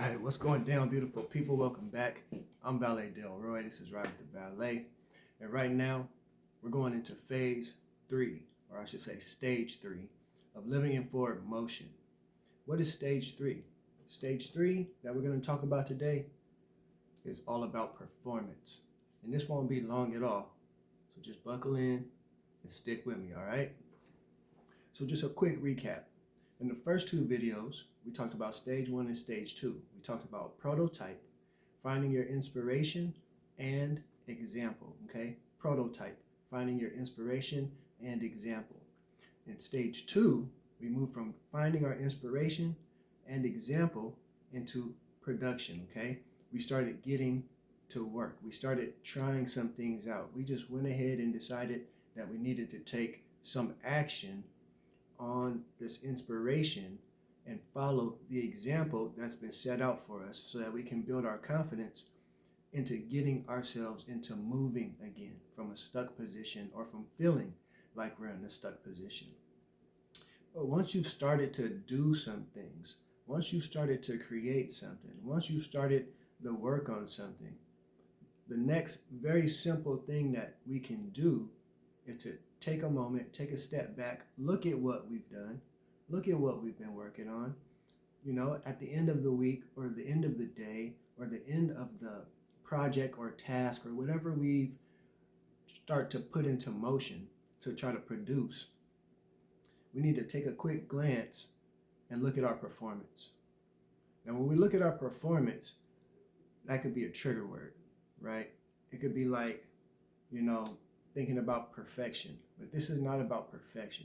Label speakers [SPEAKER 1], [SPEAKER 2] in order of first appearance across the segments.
[SPEAKER 1] Alright, what's going down, beautiful people? Welcome back. I'm Valet Delroy. This is Ride with the Valet. And right now, we're going into phase 3, or I should say stage 3, of living in forward motion. What is stage 3? Stage 3 that we're going to talk about today is all about performance. And this won't be long at all. So just buckle in and stick with me, alright? So just a quick recap. In the first two videos, we talked about stage 1 and stage 2. We talked about prototype, finding your inspiration, and example, okay? Prototype, finding your inspiration and example. In stage 2, we moved from finding our inspiration and example into production, okay? We started getting to work. We started trying some things out. We just went ahead and decided that we needed to take some action on this inspiration and follow the example that's been set out for us so that we can build our confidence into getting ourselves into moving again from a stuck position or from feeling like we're in a stuck position. But once you've started to do some things, once you've started to create something, once you've started the work on something, the next very simple thing that we can do is to take a moment, take a step back, look at what we've done, look at what we've been working on. You know, at the end of the week or the end of the day or the end of the project or task or whatever we've start to put into motion to try to produce, we need to take a quick glance and look at our performance. Now, when we look at our performance, that could be a trigger word, right? It could be like, you know, thinking about perfection, but this is not about perfection.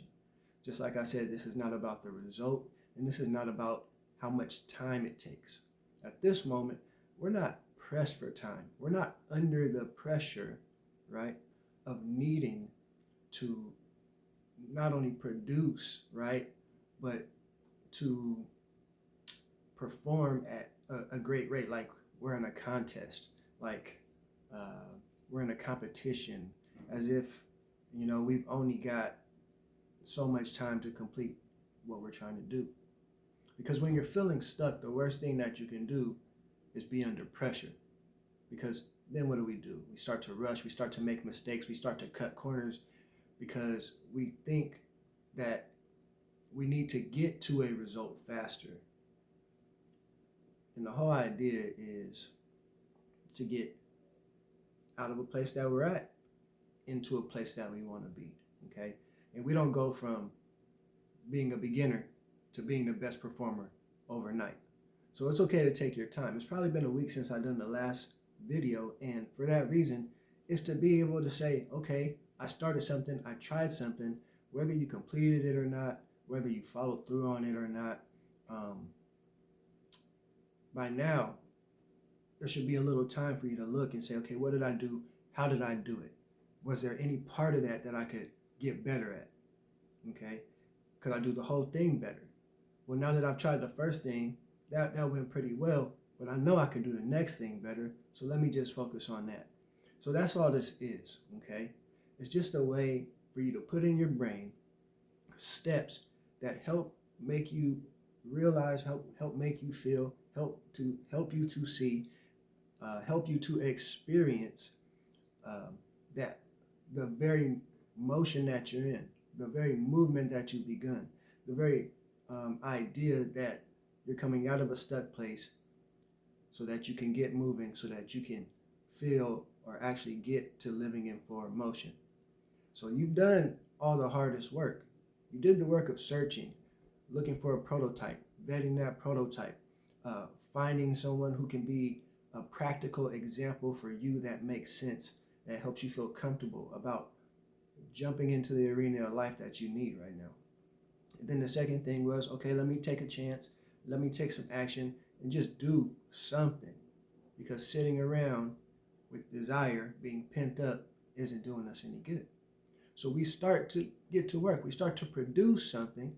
[SPEAKER 1] Just like I said, this is not about the result, and this is not about how much time it takes. At this moment, we're not pressed for time. We're not under the pressure, right, of needing to not only produce, right, but to perform at a great rate, like we're in a contest, like we're in a competition, as if, you know, we've only got so much time to complete what we're trying to do. Because when you're feeling stuck, the worst thing that you can do is be under pressure. Because then what do? We start to rush, we start to make mistakes, we start to cut corners because we think that we need to get to a result faster. And the whole idea is to get out of a place that we're at into a place that we want to be, okay? And we don't go from being a beginner to being the best performer overnight. So it's okay to take your time. It's probably been a week since I've done the last video, and for that reason, it's to be able to say, okay, I started something, I tried something, whether you completed it or not, whether you followed through on it or not, by now, there should be a little time for you to look and say, okay, what did I do? How did I do it? Was there any part of that that I could get better at? Okay? Could I do the whole thing better? Well, now that I've tried the first thing, that went pretty well, but I know I could do the next thing better, so let me just focus on that. So that's all this is, okay? It's just a way for you to put in your brain steps that help make you realize, help make you feel, help you to see, help you to experience that the very motion that you're in, the very movement that you've begun, the very idea that you're coming out of a stuck place so that you can get moving, so that you can feel or actually get to living in forward motion. So you've done all the hardest work. You did the work of searching, looking for a prototype, vetting that prototype, finding someone who can be a practical example for you that makes sense, that helps you feel comfortable about jumping into the arena of life that you need right now. And then the second thing was, okay, let me take a chance, let me take some action and just do something, because sitting around with desire being pent up isn't doing us any good. So we start to get to work. We start to produce something,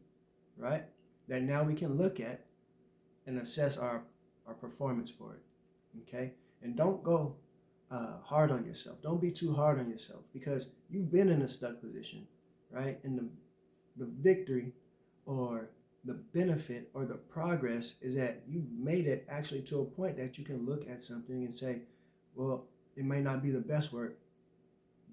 [SPEAKER 1] right, that now we can look at and assess our performance for it, okay? And don't go hard on yourself. Don't be too hard on yourself, because you've been in a stuck position, right? And the victory or the benefit or the progress is that you've made it actually to a point that you can look at something and say, well, it may not be the best work,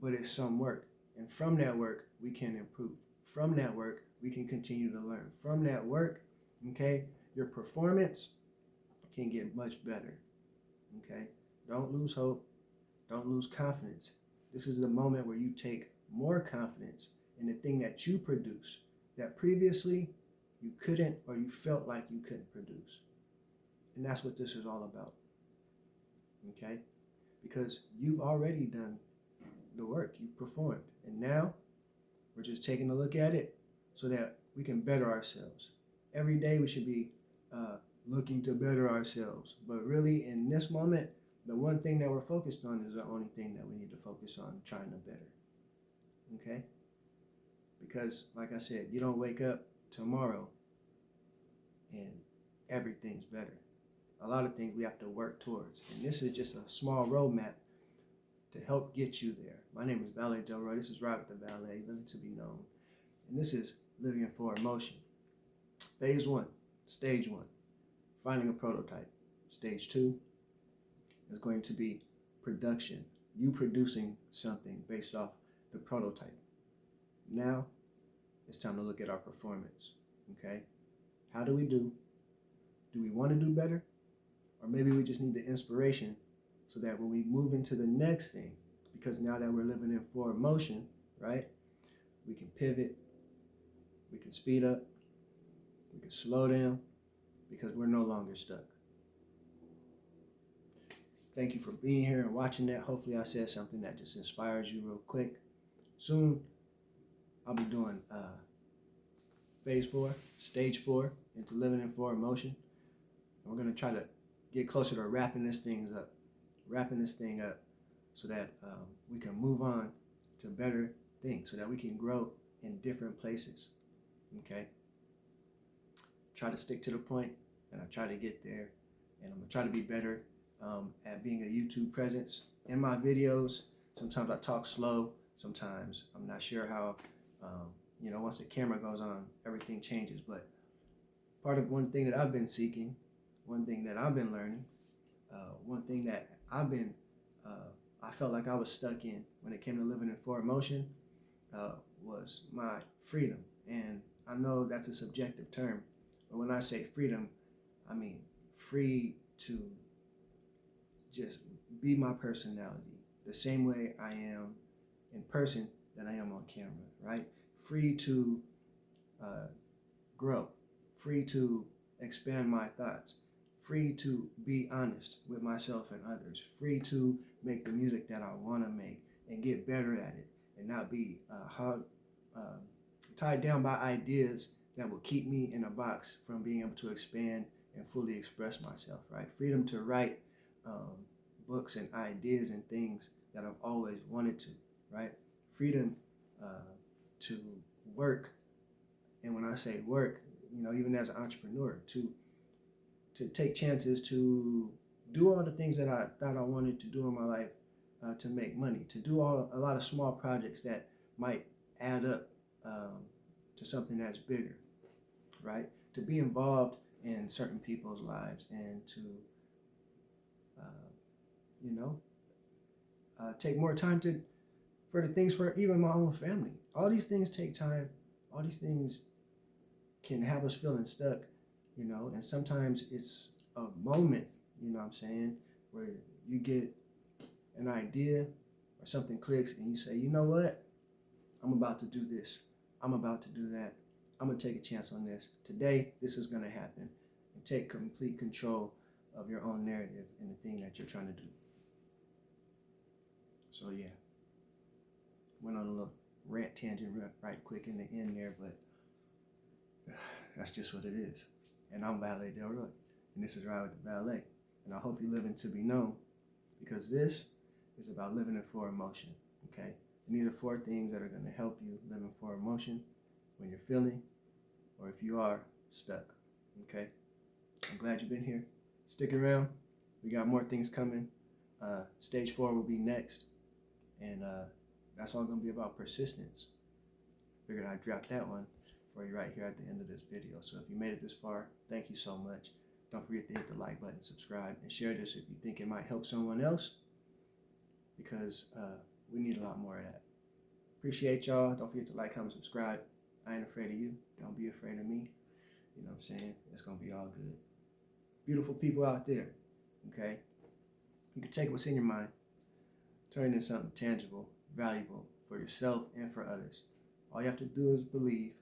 [SPEAKER 1] but it's some work. And from that work, we can improve. From that work, we can continue to learn. From that work, okay, your performance can get much better. Okay, don't lose hope. Don't lose confidence. This is the moment where you take more confidence in the thing that you produced that previously you couldn't, or you felt like you couldn't produce. And that's what this is all about. Okay? Because you've already done the work, you've performed. And now we're just taking a look at it so that we can better ourselves. Every day we should be looking to better ourselves. But really, in this moment, the one thing that we're focused on is the only thing that we need to focus on trying to better. Okay? Because, like I said, you don't wake up tomorrow and everything's better. A lot of things we have to work towards. And this is just a small roadmap to help get you there. My name is Valet Delroy. This is Ride with the Valet, Living to Be Known. And this is Living in Forward Motion. Phase 1, Stage 1, finding a prototype. Stage 2 is going to be production. You producing something based off the prototype. Now, it's time to look at our performance. Okay? How do we do? Do we want to do better? Or maybe we just need the inspiration so that when we move into the next thing, because now that we're living in forward motion, right? We can pivot, we can speed up, we can slow down, because we're no longer stuck. Thank you for being here and watching that. Hopefully I said something that just inspires you real quick. Soon, I'll be doing phase 4, stage 4, into living in forward motion. And we're going to try to get closer to wrapping this thing up so that we can move on to better things, so that we can grow in different places. Okay? Try to stick to the point, and I try to get there, and I'm going to try to be better at being a YouTube presence in my videos. Sometimes I talk slow, sometimes I'm not sure how, once the camera goes on, everything changes. But part of one thing that I've been seeking, one thing that I've been learning, one thing that I felt like I was stuck in when it came to living in forward motion was my freedom. And I know that's a subjective term, but when I say freedom, I mean free to just be my personality the same way I am in person that I am on camera, right? Free to grow, free to expand my thoughts, free to be honest with myself and others, free to make the music that I want to make and get better at it, and not be tied down by ideas that will keep me in a box from being able to expand and fully express myself, right? Freedom to write books and ideas and things that I've always wanted to, right? Freedom to work, and when I say work, even as an entrepreneur, to take chances, to do all the things that I thought I wanted to do in my life to make money, to do a lot of small projects that might add up to something that's bigger, right? To be involved in certain people's lives and to, take more time for the things for even my own family. All these things take time. All these things can have us feeling stuck, and sometimes it's a moment, where you get an idea or something clicks and you say, you know what? I'm about to do this. I'm about to do that. I'm going to take a chance on this. Today, this is going to happen. And take complete control of your own narrative and the thing that you're trying to do. So yeah, went on a little rant tangent right quick in the end there, but that's just what it is. And I'm Valet Delroy, and this is Ride with the Valet. And I hope you living to be known, because this is about living in forward motion, okay? And these are 4 things that are going to help you live in forward motion when you're feeling, or if you are stuck, okay? I'm glad you've been here. Stick around. We got more things coming. Stage 4 will be next. And that's all going to be about persistence. Figured I'd drop that one. for you right here at the end of this video. So if you made it this far, thank you so much. Don't forget to hit the like button, subscribe, and share this if you think it might help someone else, because we need a lot more of that. Appreciate y'all. Don't forget to like, comment, subscribe. I ain't afraid of you. Don't be afraid of me. You know what I'm saying? It's going to be all good. Beautiful people out there, okay? You can take what's in your mind, turn it into something tangible, valuable for yourself and for others. All you have to do is believe,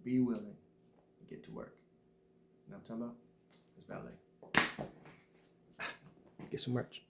[SPEAKER 1] be willing, and get to work. You know what I'm talking about? It's ballet. Get some merch.